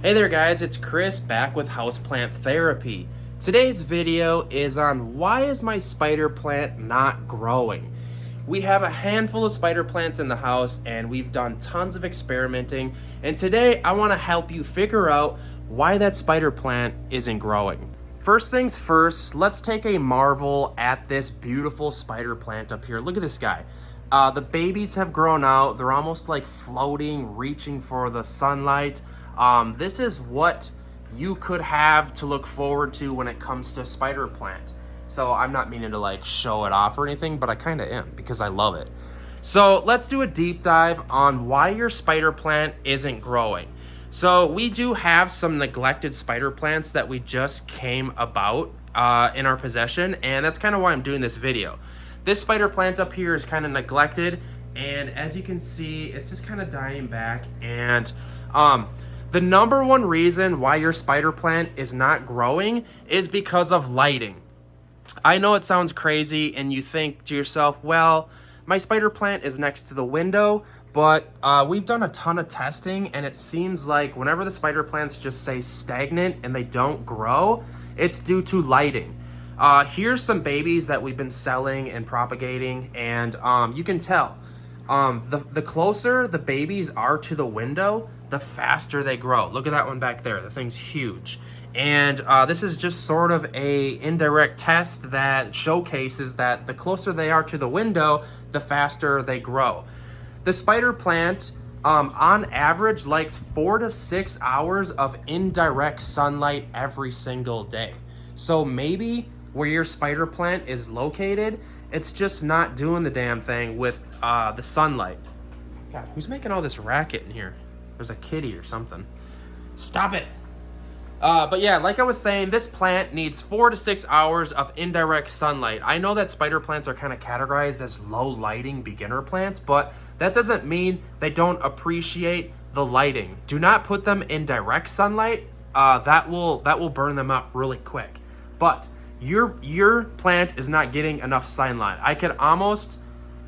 Hey there guys, it's Chris back with Houseplant Therapy. Today's video is on why is my spider plant not growing? We have a handful of spider plants in the house and we've done tons of experimenting, and today I want to help you figure out why that spider plant isn't growing. First things first, let's take a marvel at this beautiful spider plant up here. Look at this guy. The babies have grown out. They're almost like floating, reaching for the sunlight. This is what you could have to look forward to when it comes to spider plant. So I'm not meaning to like show it off or anything, but I kind of am because I love it. So let's do a deep dive on why your spider plant isn't growing. So we do have some neglected spider plants that we just came about in our possession, and that's kind of why I'm doing this video. This spider plant up here is kind of neglected, and as you can see, it's just kind of dying back. And the number one reason why your spider plant is not growing is because of lighting. I know it sounds crazy and you think to yourself, well, my spider plant is next to the window, but we've done a ton of testing and it seems like whenever the spider plants just stay stagnant and they don't grow, it's due to lighting. Here's some babies that we've been selling and propagating, and you can tell the closer the babies are to the window, the faster they grow. Look at that one back there. The thing's huge. And this is just sort of a indirect test that showcases that the closer they are to the window, the faster they grow. The spider plant, on average, likes 4 to 6 hours of indirect sunlight every single day. So maybe where your spider plant is located, it's just not doing the damn thing with the sunlight. God, who's making all this racket in here? There's a kitty or something. Stop it. But yeah, like I was saying, this plant needs 4 to 6 hours of indirect sunlight. I know that spider plants are kind of categorized as low lighting beginner plants, but that doesn't mean they don't appreciate the lighting. Do not put them in direct sunlight. That will burn them up really quick. But your plant is not getting enough sunlight. I could almost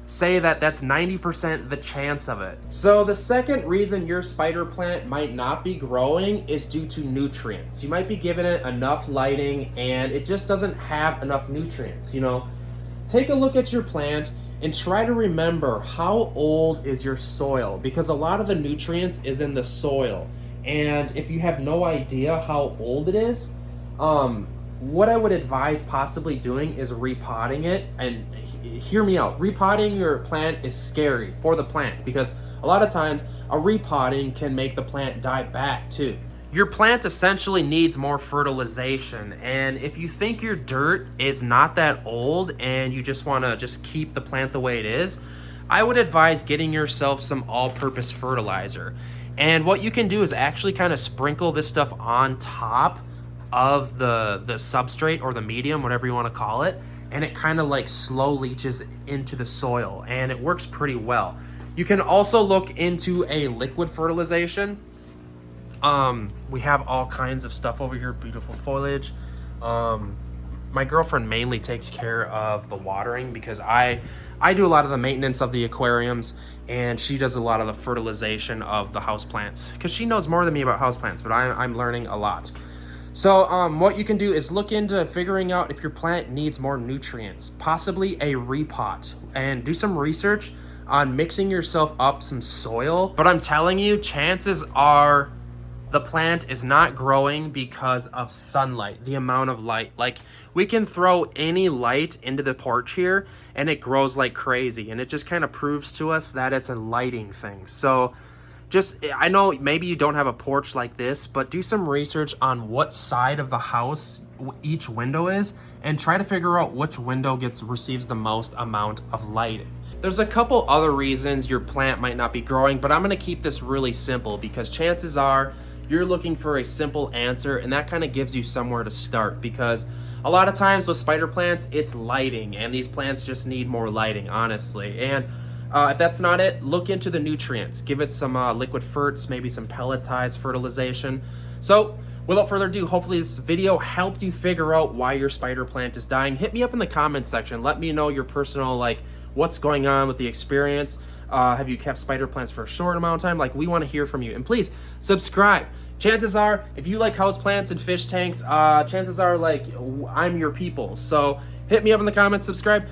say that that's 90% the chance of it. So the second reason your spider plant might not be growing is due to nutrients. You might be giving it enough lighting and it just doesn't have enough nutrients. You know, take a look at your plant and try to remember how old is your soil, because a lot of the nutrients is in the soil. And if you have no idea how old it is, what I would advise possibly doing is repotting it. And hear me out, repotting your plant is scary for the plant because a lot of times a repotting can make the plant die back too. Your plant essentially needs more fertilization, and if you think your dirt is not that old and you just want to just keep the plant the way it is, I would advise getting yourself some all-purpose fertilizer. And what you can do is actually kind of sprinkle this stuff on top of the substrate or the medium, whatever you want to call it, and it kind of like slow leaches into the soil, and it works pretty well. You can also look into a liquid fertilization. We have all kinds of stuff over here, beautiful foliage. My girlfriend mainly takes care of the watering because I do a lot of the maintenance of the aquariums, and she does a lot of the fertilization of the houseplants because she knows more than me about houseplants, but I'm learning a lot. So what you can do is look into figuring out if your plant needs more nutrients, possibly a repot, and do some research on mixing yourself up some soil. But I'm telling you, chances are the plant is not growing because of sunlight, the amount of light. Like, we can throw any light into the porch here and it grows like crazy, and it just kind of proves to us that it's a lighting thing. So I know maybe you don't have a porch like this, but do some research on what side of the house each window is and try to figure out which window receives the most amount of lighting. There's a couple other reasons your plant might not be growing, but I'm going to keep this really simple because chances are you're looking for a simple answer, and that kind of gives you somewhere to start, because a lot of times with spider plants, it's lighting, and these plants just need more lighting, honestly. And if that's not it, look into the nutrients. Give it some liquid ferts, maybe some pelletized fertilization. So without further ado, hopefully this video helped you figure out why your spider plant is dying. Hit me up in the comments section. Let me know your personal, like, what's going on with the experience. Have you kept spider plants for a short amount of time? Like, we want to hear from you. And please subscribe. chances are, if you like houseplants and fish tanks, chances are like I'm your people. So hit me up in the comments, subscribe.